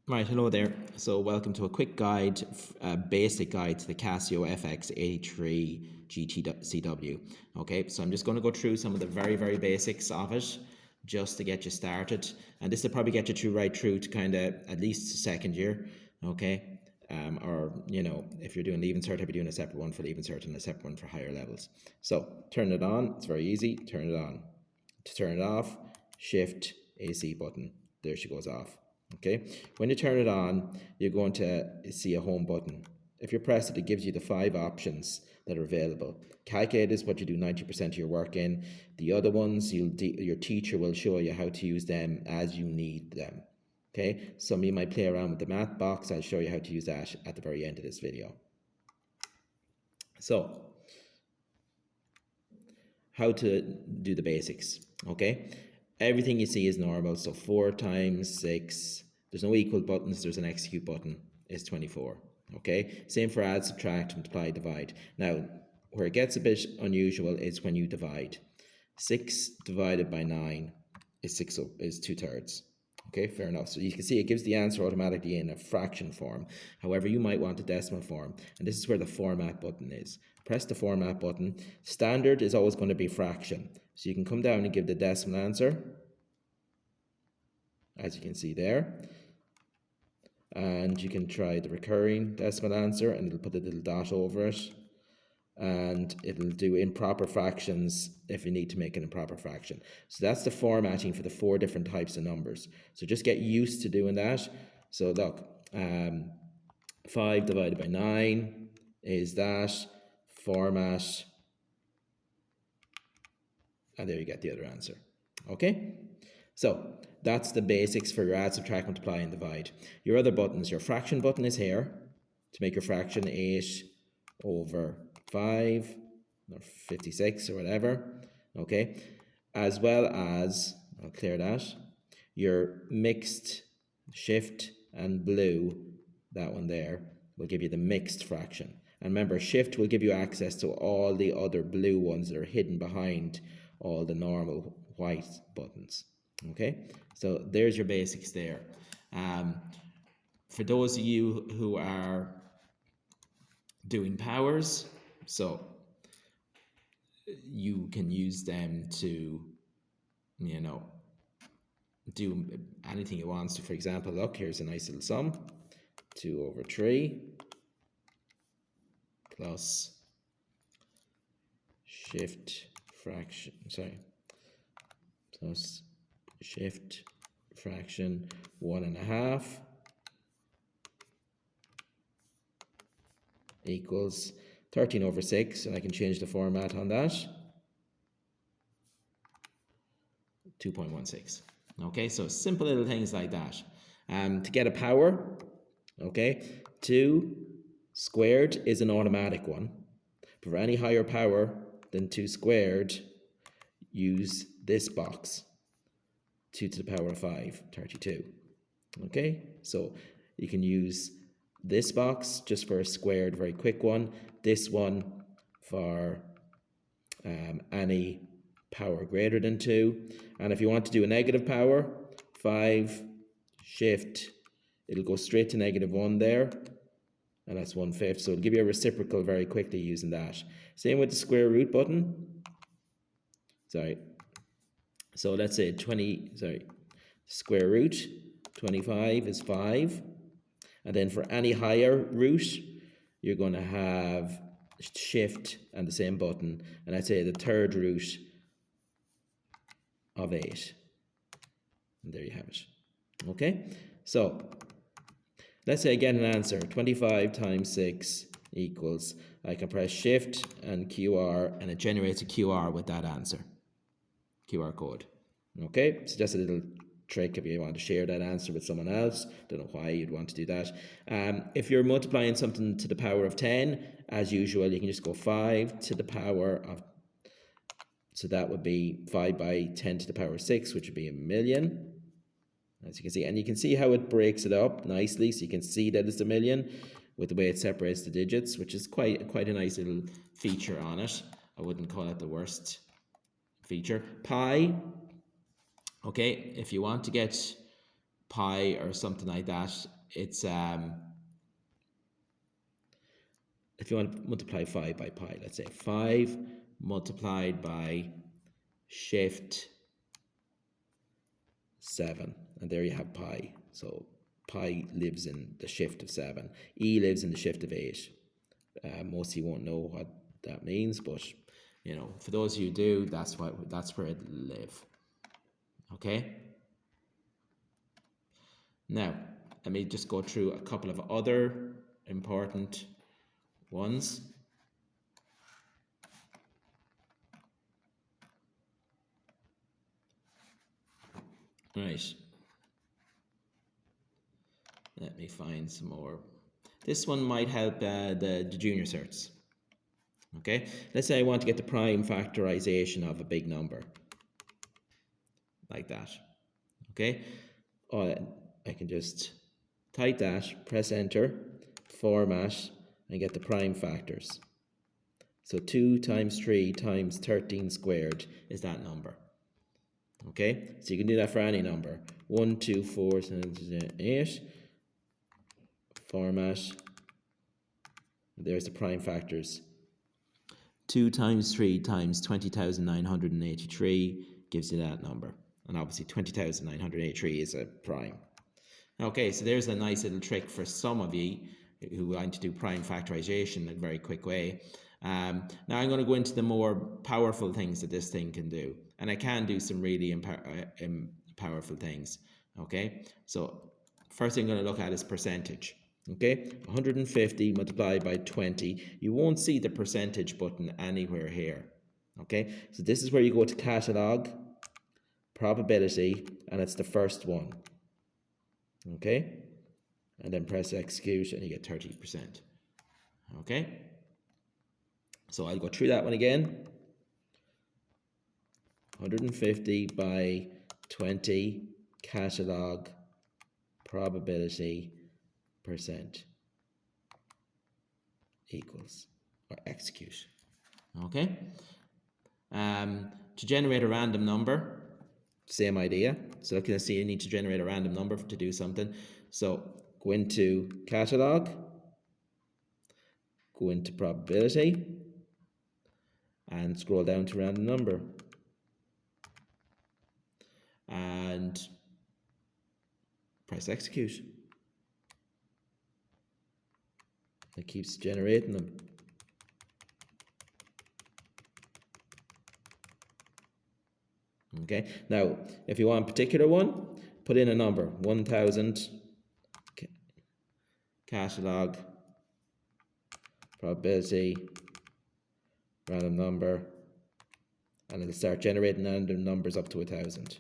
Right, hello there. So welcome to a quick guide, basic guide to the Casio FX83 GTCW. Okay, so I'm just going to go through some of the very basics of it just to get you started. And this will probably get you through right through to kind of at least second year. Okay, or if you're doing Leaving Cert, I'll be doing a separate one for Leaving Cert and a separate one for higher levels. So turn it on. It's very easy. Turn it on. To turn it off, Shift AC button. There she goes off. Okay, when you turn it on, you're going to see a home button. If you press it, it gives you the 5 options that are available. Calculate is what you do 90% of your work in. The other ones, your teacher will show you how to use them as you need them. Okay, some of you might play around with the math box. I'll show you how to use that at the very end of this video. So, how to do the basics, okay? Everything you see is normal, so 4 times 6, there's no equal buttons, there's an execute button, is 24, okay? Same for add, subtract, multiply, divide. Now, where it gets a bit unusual is when you divide. 6 divided by 9 is 2/3. Okay, fair enough. So you can see it gives the answer automatically in a fraction form. However, you might want a decimal form, and this is where the format button is. Press the format button. Standard is always going to be fraction. So you can come down and give the decimal answer, as you can see there. And you can try the recurring decimal answer, and it'll put a little dot over it. And it'll do improper fractions if you need to make an improper fraction. So that's the formatting for the 4 different types of numbers. So just get used to doing that. So look, 5 divided by 9 is that format, and there you get the other answer. Okay, so that's the basics for your add, subtract, multiply, and divide. Your other buttons, your fraction button is here to make your fraction 8/5 or 56 or whatever, okay, as well as, I'll clear that, your mixed, shift and blue, that one there, will give you the mixed fraction. And remember, shift will give you access to all the other blue ones that are hidden behind all the normal white buttons. Okay, so there's your basics there. For those of you who are doing powers, so you can use them to, do anything you want. So for example, look, here's a nice little sum. 2/3 plus shift fraction, plus shift fraction 1.5 equals 13/6, and I can change the format on that, 2.16. Okay, so simple little things like that. To get a power, okay, 2 squared is an automatic one. But for any higher power than 2 squared, use this box, 2 to the power of 5, 32. Okay, so you can use this box just for a squared, very quick one. This one for any power greater than 2. And if you want to do a negative power, 5, shift, it'll go straight to -1 there. And that's 1/5. So it'll give you a reciprocal very quickly using that. Same with the square root button. So let's say square root 25 is 5. And then for any higher root, you're going to have shift and the same button. And I'd say the third root of 8. And there you have it. Okay, so let's say I get an answer, 25 times 6 equals, I can press shift and QR, and it generates a QR with that answer, QR code. Okay, so just a little trick if you want to share that answer with someone else. Don't know why you'd want to do that. If you're multiplying something to the power of 10, as usual, you can just go 5 to the power of, so that would be 5 by 10 to the power of 6, which would be 1,000,000. As you can see, and you can see how it breaks it up nicely, so you can see that it's 1,000,000 with the way it separates the digits, which is quite a nice little feature on it. I wouldn't call it the worst feature. Pi, okay, if you want to get pi or something like that, it's if you want to multiply 5 by pi, let's say 5 multiplied by shift 7, and there you have pi. So pi lives in the shift of 7, e lives in the shift of 8. Most of you won't know what that means, but you know, for those of you who do, that's where it live. Okay. Now let me just go through a couple of other important ones. Right. Let me find some more. This one might help the junior certs. Okay, let's say I want to get the prime factorization of a big number, like that. Okay, I can just type that, press enter, format, and get the prime factors. So 2 times 3 times 13 squared is that number. Okay, so you can do that for any number. 1, 2, 4, 7, 8. Format. There's the prime factors. 2 times 3 times 20,983 gives you that number. And obviously 20,983 is a prime. Okay, so there's a nice little trick for some of you who want to do prime factorization in a very quick way. Now I'm going to go into the more powerful things that this thing can do. And I can do some really powerful things. Okay, so first thing I'm going to look at is percentage. Okay, 150 multiplied by 20. You won't see the percentage button anywhere here. Okay, so this is where you go to catalog, probability, and it's the first one. Okay, and then press execute and you get 30%. Okay, so I'll go through that one again. 150 by 20, catalog, probability, percent equals, or execute. Okay, to generate a random number, same idea. So you can see you need to generate a random number to do something. So go into catalog, go into probability, and scroll down to random number, and press execute. It keeps generating them. Okay, now if you want a particular one, put in a number, 1000, catalog, probability, random number, and it'll start generating random numbers up to 1000.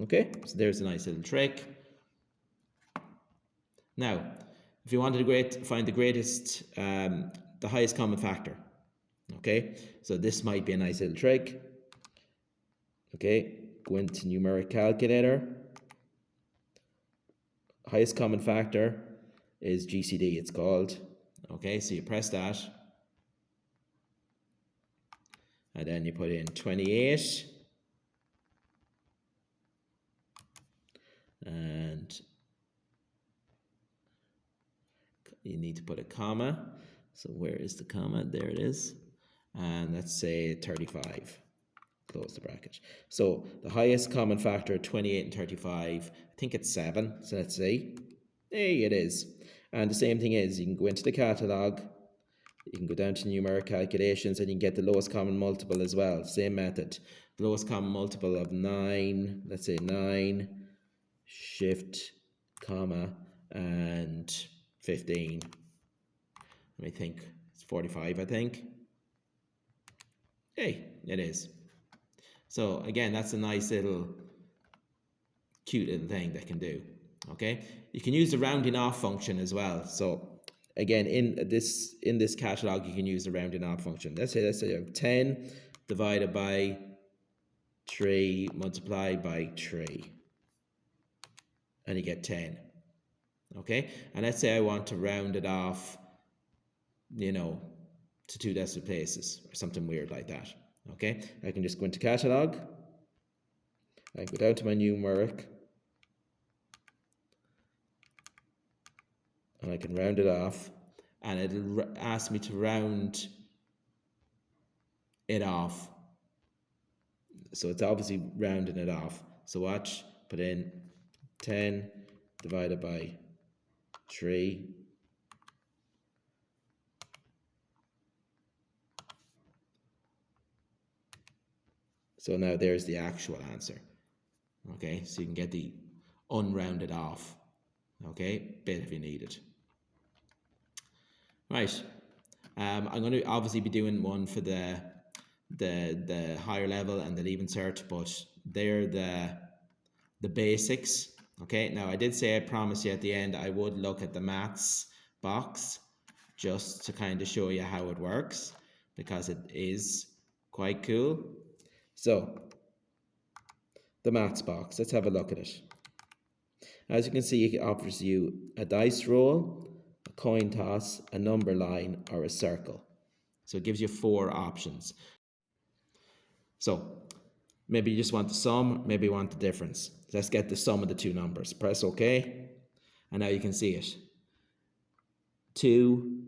Okay, so there's a nice little trick. Now, if you wanted to find the greatest, the highest common factor, okay, so this might be a nice little trick. Okay, go into numeric calculator. Highest common factor is GCD, it's called. Okay, so you press that, and then you put in 28, and you need to put a comma. So where is the comma? There it is. And let's say 35. Close the bracket. So the highest common factor, 28 and 35, I think it's 7. So let's see. Hey, it is. And the same thing is, you can go into the catalog, you can go down to numeric calculations, and you can get the lowest common multiple as well. Same method. The lowest common multiple of 9, let's say 9, shift, comma, and 15. Let me think. It's 45, I think. Hey, it is. So again, that's a nice little cute little thing that can do. Okay, you can use the rounding off function as well. So again, in this catalog, you can use the rounding off function. Let's say you have 10 divided by 3 multiplied by 3, and you get 10. Okay, and let's say I want to round it off, you know, to 2 decimal places or something weird like that. Okay, I can just go into catalog, I go down to my numeric, and I can round it off, and it'll ask me to round it off. So it's obviously rounding it off. So watch, put in 10 divided by 3. So now there's the actual answer. Okay, so you can get the unrounded off, okay, bit if you need it. Right, I'm going to obviously be doing one for the higher level and the leaving cert, but they're the basics. Okay, now I did say I promised you at the end I would look at the maths box just to kind of show you how it works, because it is quite cool. So the maths box, let's have a look at it. As you can see, it offers you a dice roll, a coin toss, a number line, or a circle. So it gives you 4 options. So maybe you just want the sum, maybe you want the difference. Let's get the sum of the 2 numbers. Press OK, and now you can see it. 2,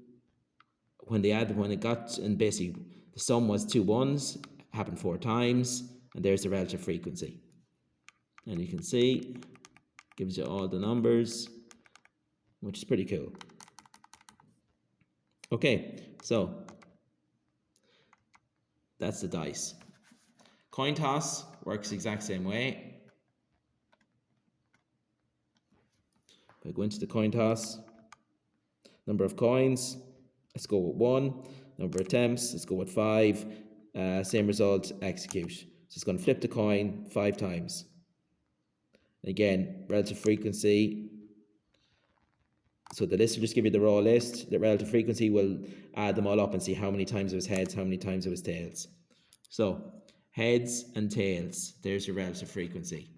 when it got, and basically the sum was 2 ones, happened 4 times, and there's the relative frequency. And you can see, gives you all the numbers, which is pretty cool. Okay, so that's the dice. Coin toss works the exact same way. If I go into the coin toss, number of coins, let's go with 1. Number of attempts, let's go with 5. Same result, execute. So it's going to flip the coin 5 times. Again, relative frequency. So the list will just give you the raw list. The relative frequency will add them all up and see how many times it was heads, how many times it was tails. So heads and tails, there's your relative frequency.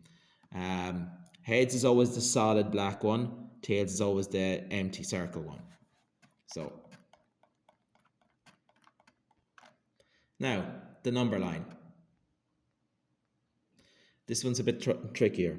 Heads is always the solid black one. Tails is always the empty circle one. So now the number line. This one's a bit trickier.